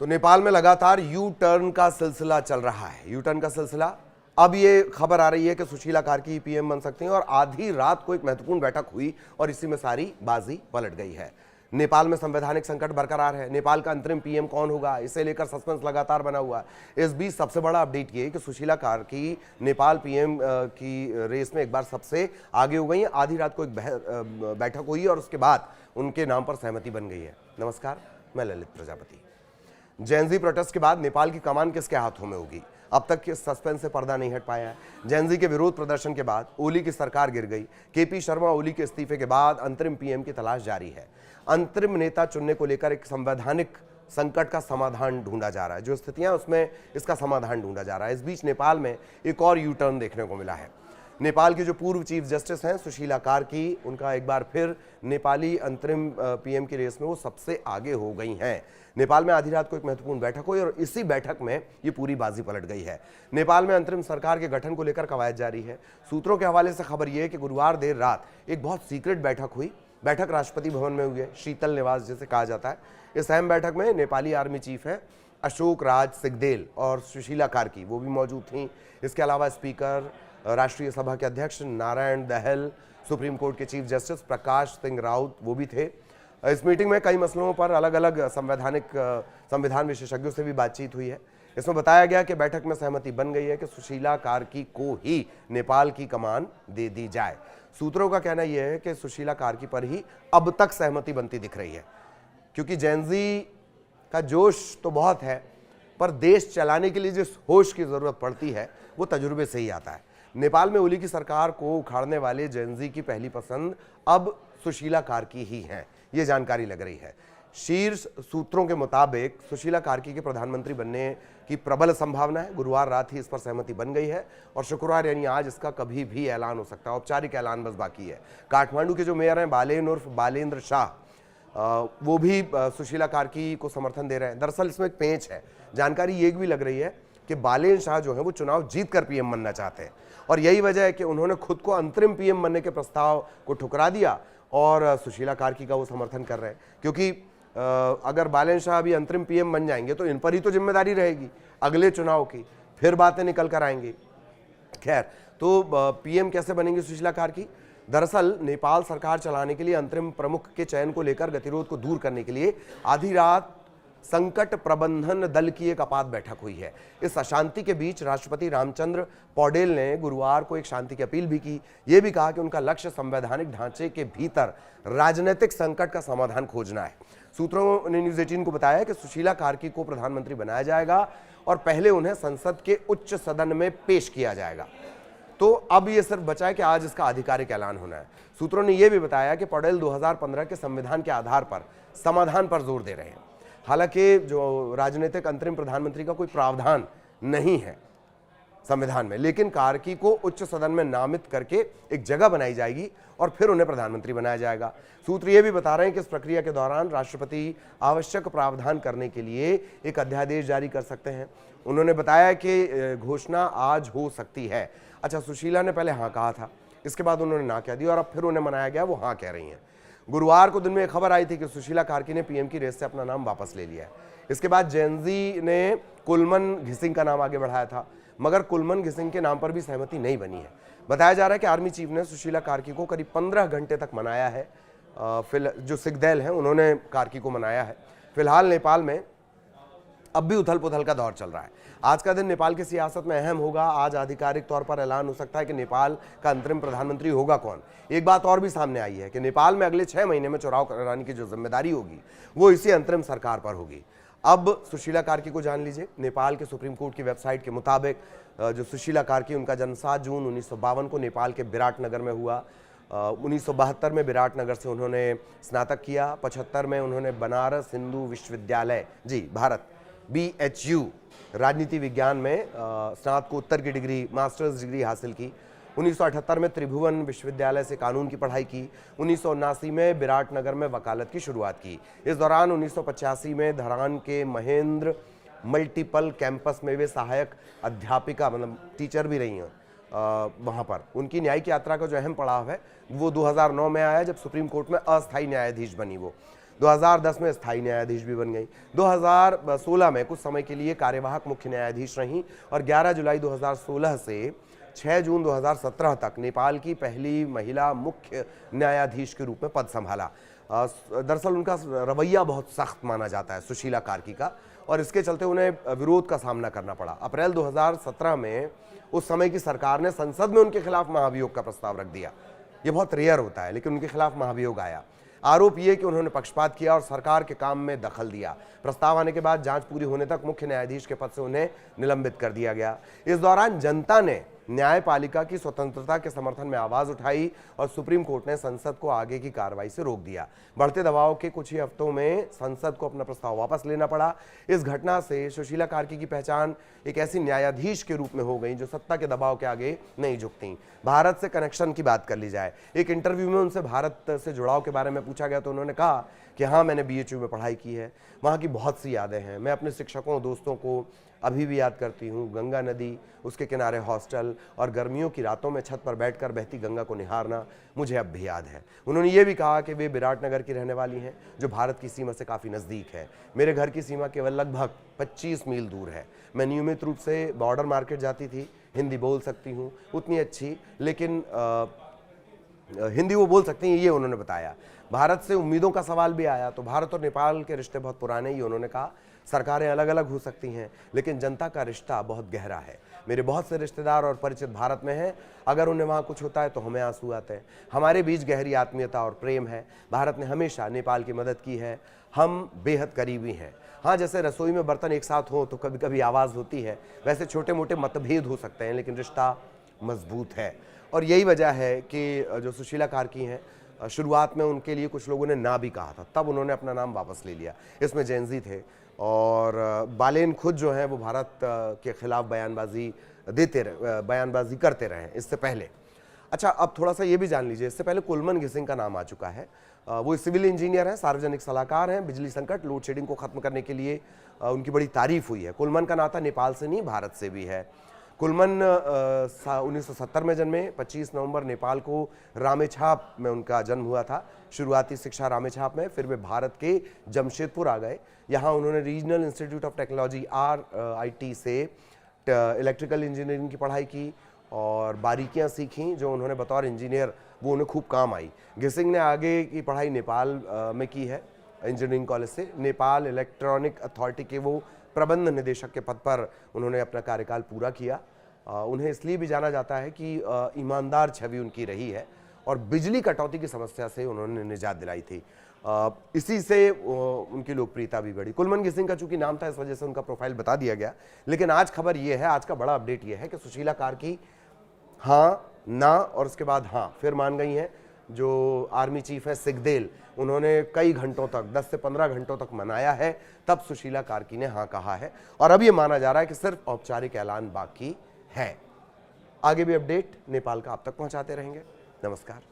तो नेपाल में लगातार यू टर्न का सिलसिला चल रहा है। यू टर्न का सिलसिला, अब ये खबर आ रही है कि सुशीला कार्की पीएम बन सकती हैं और आधी रात को एक महत्वपूर्ण बैठक हुई और इसी में सारी बाजी पलट गई है। नेपाल में संवैधानिक संकट बरकरार है। नेपाल का अंतरिम पीएम कौन होगा, इसे लेकर सस्पेंस लगातार बना हुआ है। इस बीच सबसे बड़ा अपडेट ये कि सुशीला कार्की नेपाल पीएम की रेस में एक बार सबसे आगे हो गई हैं। आधी रात को एक बैठक हुई और उसके बाद उनके नाम पर सहमति बन गई है। नमस्कार, मैं ललित प्रजापति। जेनजी प्रोटेस्ट के बाद नेपाल की कमान किसके हाथों में होगी, अब तक के सस्पेंस से पर्दा नहीं हट पाया है। जेनजी के विरोध प्रदर्शन के बाद ओली की सरकार गिर गई। केपी शर्मा ओली के इस्तीफे के बाद अंतरिम पीएम की तलाश जारी है। अंतरिम नेता चुनने को लेकर एक संवैधानिक संकट का समाधान ढूंढा जा रहा है। जो स्थितियां उसमें इसका समाधान ढूंढा जा रहा है। इस बीच नेपाल में एक और यू टर्न देखने को मिला है। नेपाल की जो पूर्व चीफ जस्टिस हैं सुशीला कार्की, उनका एक बार फिर नेपाली अंतरिम पीएम की रेस में वो सबसे आगे हो गई हैं। नेपाल में आधी रात को एक महत्वपूर्ण बैठक हुई और इसी बैठक में ये पूरी बाजी पलट गई है। नेपाल में अंतरिम सरकार के गठन को लेकर कवायद जारी है। सूत्रों के हवाले से खबर यह है कि गुरुवार देर रात एक बहुत सीक्रेट बैठक हुई। बैठक राष्ट्रपति भवन में हुई है, शीतल निवास जिसे कहा जाता है। इस अहम बैठक में नेपाली आर्मी चीफ है अशोक राज सिगदेल और सुशीला कार्की, वो भी मौजूद थी। इसके अलावा स्पीकर राष्ट्रीय सभा के अध्यक्ष नारायण दहल, सुप्रीम कोर्ट के चीफ जस्टिस प्रकाश सिंह राउत, वो भी थे। इस मीटिंग में कई मसलों पर अलग अलग संविधान विशेषज्ञों से भी बातचीत हुई है। इसमें बताया गया कि बैठक में सहमति बन गई है कि सुशीला कार्की को ही नेपाल की कमान दे दी जाए। सूत्रों का कहना यह है कि सुशीला कार्की पर ही अब तक सहमति बनती दिख रही है, क्योंकि जेनजी का जोश तो बहुत है, पर देश चलाने के लिए जिस होश की जरूरत पड़ती है वो तजुर्बे से ही आता है। नेपाल में ओली की सरकार को उखाड़ने वाले जेनजी की पहली पसंद अब सुशीला कार्की ही हैं, ये जानकारी लग रही है। शीर्ष सूत्रों के मुताबिक सुशीला कार्की के प्रधानमंत्री बनने की प्रबल संभावना है। गुरुवार रात ही इस पर सहमति बन गई है और शुक्रवार यानी आज इसका कभी भी ऐलान हो सकता है। औपचारिक ऐलान बस बाकी है। काठमांडू के जो मेयर हैं बालेन उर्फ बालेंद्र शाह, वो भी सुशीला कार्की को समर्थन दे रहे हैं। दरअसल इसमें एक पेंच है। जानकारी ये भी लग रही है कि बालेन शाह जो है वो चुनाव जीतकर पीएम बनना चाहते हैं और यही वजह है कि उन्होंने खुद को अंतरिम पीएम बनने के प्रस्ताव को ठुकरा दिया और सुशीला कार्की का वो समर्थन कर रहे हैं। क्योंकि अगर बालेन शाह अभी अंतरिम पीएम बन जाएंगे तो इन पर ही तो जिम्मेदारी रहेगी अगले चुनाव की, फिर बातें निकल कर आएंगी। खैर, तो पीएम कैसे बनेंगी सुशीला कार्की? दरअसल नेपाल सरकार चलाने के लिए अंतरिम प्रमुख के चयन को लेकर गतिरोध को दूर करने के लिए आधी रात संकट प्रबंधन दल की एक आपात बैठक हुई है। इस अशांति के बीच राष्ट्रपति रामचंद्र पौडेल ने गुरुवार को एक शांति की अपील भी की। यह भी कहा कि उनका लक्ष्य संवैधानिक ढांचे के भीतर राजनीतिक संकट का समाधान खोजना है। सूत्रों ने न्यूज़ 18 को बताया कि सुशीला कार्की को प्रधानमंत्री बनाया जाएगा और पहले उन्हें संसद के उच्च सदन में पेश किया जाएगा। तो अब यह सिर्फ बचा है कि आज इसका आधिकारिक ऐलान होना है। सूत्रों ने यह भी बताया कि पौडेल 2015 के संविधान के आधार पर समाधान पर जोर दे रहे हैं। हालांकि जो राजनीतिक अंतरिम प्रधानमंत्री का कोई प्रावधान नहीं है संविधान में, लेकिन कार्की को उच्च सदन में नामित करके एक जगह बनाई जाएगी और फिर उन्हें प्रधानमंत्री बनाया जाएगा। सूत्र ये भी बता रहे हैं कि इस प्रक्रिया के दौरान राष्ट्रपति आवश्यक प्रावधान करने के लिए एक अध्यादेश जारी कर सकते हैं। उन्होंने बताया कि घोषणा आज हो सकती है। अच्छा, सुशीला ने पहले हाँ कहा था, इसके बाद उन्होंने ना कह दी और अब फिर उन्हें मनाया गया, वो हाँ कह रही हैं। गुरुवार को दिन में एक खबर आई थी कि सुशीला कार्की ने पीएम की रेस से अपना नाम वापस ले लिया है। इसके बाद जेनजी ने कुलमन घिसिंग का नाम आगे बढ़ाया था, मगर कुलमन घिसिंग के नाम पर भी सहमति नहीं बनी है। बताया जा रहा है कि आर्मी चीफ ने सुशीला कार्की को करीब 15 घंटे तक मनाया है। जो सिगदेल हैं उन्होंने कार्की को मनाया है। फिलहाल नेपाल में अब भी उथल पुथल का दौर चल रहा है। आज का दिन नेपाल की सियासत में अहम होगा। आज आधिकारिक तौर पर ऐलान हो सकता है कि नेपाल का अंतरिम प्रधानमंत्री होगा कौन। एक बात और भी सामने आई है कि नेपाल में अगले 6 महीने में चुनाव कराने की जो जिम्मेदारी होगी वो इसी अंतरिम सरकार पर होगी। अब सुशीला कार्की को जान लीजिए। नेपाल के सुप्रीम कोर्ट की वेबसाइट के मुताबिक जो सुशीला कार्की, उनका जन्म 7 जून 1952 को नेपाल के विराटनगर में हुआ। 1972 में विराटनगर से उन्होंने स्नातक किया। 75 में उन्होंने बनारस हिंदू विश्वविद्यालय, जी भारत, BHU राजनीति विज्ञान में स्नातकोत्तर की डिग्री, मास्टर्स डिग्री हासिल की। 1978 में त्रिभुवन विश्वविद्यालय से कानून की पढ़ाई की। 1979 में विराटनगर में वकालत की शुरुआत की। इस दौरान 1985 में धरान के महेंद्र मल्टीपल कैंपस में वे सहायक अध्यापिका, मतलब टीचर भी रही हैं वहाँ पर। उनकी न्यायिक यात्रा का जो अहम पड़ाव है वो 2009 में आया, जब सुप्रीम कोर्ट में अस्थायी न्यायाधीश बनी वो। 2010 में स्थायी न्यायाधीश भी बन गई। 2016 में कुछ समय के लिए कार्यवाहक मुख्य न्यायाधीश रहीं और 11 जुलाई 2016 से 6 जून 2017 तक नेपाल की पहली महिला मुख्य न्यायाधीश के रूप में पद संभाला। दरअसल उनका रवैया बहुत सख्त माना जाता है सुशीला कार्की का, और इसके चलते उन्हें विरोध का सामना करना पड़ा। अप्रैल 2017 में उस समय की सरकार ने संसद में उनके खिलाफ महाभियोग का प्रस्ताव रख दिया। ये बहुत रेयर होता है, लेकिन उनके खिलाफ महाभियोग आया। आरोप ये कि उन्होंने पक्षपात किया और सरकार के काम में दखल दिया। प्रस्ताव आने के बाद जांच पूरी होने तक मुख्य न्यायाधीश के पद से उन्हें निलंबित कर दिया गया। इस दौरान जनता ने न्यायपालिका की स्वतंत्रता के समर्थन में आवाज उठाई और सुप्रीम कोर्ट ने संसद को आगे की कार्रवाई से रोक दिया। बढ़ते दबाव के कुछ ही हफ्तों में संसद को अपना प्रस्ताव वापस लेना पड़ा। इस घटना से सुशीला कार्की की पहचान एक ऐसी न्यायाधीश के रूप में हो गई जो सत्ता के दबाव के आगे नहीं झुकती। भारत से कनेक्शन की बात कर ली जाए, एक इंटरव्यू में उनसे भारत से जुड़ाव के बारे में पूछा गया तो उन्होंने कहा कि हाँ, मैंने BHU में पढ़ाई की है, वहाँ की बहुत सी यादें हैं। मैं अपने शिक्षकों दोस्तों को अभी भी याद करती हूँ। गंगा नदी, उसके किनारे हॉस्टल और गर्मियों की रातों में छत पर बैठकर बहती गंगा को निहारना मुझे अब भी याद है। उन्होंने ये भी कहा कि वे विराटनगर की रहने वाली हैं, जो भारत की सीमा से काफ़ी नज़दीक है। मेरे घर की सीमा केवल लगभग 25 मील दूर है। मैं नियमित रूप से बॉर्डर मार्केट जाती थी। हिंदी बोल सकती हूँ, उतनी अच्छी, लेकिन हिंदी वो बोल सकती हैं, ये उन्होंने बताया। भारत से उम्मीदों का सवाल भी आया तो भारत और नेपाल के रिश्ते बहुत पुराने, ये उन्होंने कहा। सरकारें अलग अलग हो सकती हैं, लेकिन जनता का रिश्ता बहुत गहरा है। मेरे बहुत से रिश्तेदार और परिचित भारत में हैं। अगर उन्हें वहाँ कुछ होता है तो हमें आंसू आते हैं। हमारे बीच गहरी आत्मीयता और प्रेम है। भारत ने हमेशा नेपाल की मदद की है। हम बेहद करीबी हैं। हाँ, जैसे रसोई में बर्तन एक साथ हो तो कभी कभी आवाज़ होती है, वैसे छोटे मोटे मतभेद हो सकते हैं, लेकिन रिश्ता मजबूत है। और यही वजह है कि जो सुशीला कार्की हैं, शुरुआत में उनके लिए कुछ लोगों ने ना भी कहा था, तब उन्होंने अपना नाम वापस ले लिया। इसमें जेनजी थे और बालेन खुद जो है वो भारत के खिलाफ बयानबाजी करते रहे इससे पहले। अच्छा, अब थोड़ा सा ये भी जान लीजिए, इससे पहले कुलमन घिसिंग का नाम आ चुका है। वो सिविल इंजीनियर हैं, सार्वजनिक सलाहकार हैं। बिजली संकट, लोड शेडिंग को खत्म करने के लिए उनकी बड़ी तारीफ हुई है। कुलमन का नाता नेपाल से नहीं, भारत से भी है। कुलमन 1970 में जन्मे। 25 नवंबर नेपाल को रामेछाप में उनका जन्म हुआ था। शुरुआती शिक्षा रामेछाप में, फिर वे भारत के जमशेदपुर आ गए। यहाँ उन्होंने regional institute of technology RIT से इलेक्ट्रिकल इंजीनियरिंग की पढ़ाई की और बारीकियाँ सीखीं जो उन्होंने बतौर इंजीनियर वो उन्हें खूब काम आई। घिसिंग ने आगे की पढ़ाई नेपाल में की है, इंजीनियरिंग कॉलेज से। नेपाल इलेक्ट्रॉनिक अथॉरिटी के वो प्रबंध निदेशक के पद पर उन्होंने अपना कार्यकाल पूरा किया। उन्हें इसलिए भी जाना जाता है कि ईमानदार छवि उनकी रही है और बिजली कटौती की समस्या से उन्होंने निजात दिलाई थी। इसी से उनकी लोकप्रियता भी बढ़ी। कुलमन घिसिंग का चूंकि नाम था, इस वजह से उनका प्रोफाइल बता दिया गया। लेकिन आज खबर यह है, आज का बड़ा अपडेट यह है कि सुशीला कार्की हाँ, ना और उसके बाद हाँ फिर मान गई हैं। जो आर्मी चीफ है सिगदेल, उन्होंने कई घंटों तक, 10 से 15 घंटों तक मनाया है, तब सुशीला कार्की ने हाँ कहा है। और अब ये माना जा रहा है कि सिर्फ औपचारिक ऐलान बाकी है। आगे भी अपडेट नेपाल का आप तक पहुंचाते रहेंगे। नमस्कार।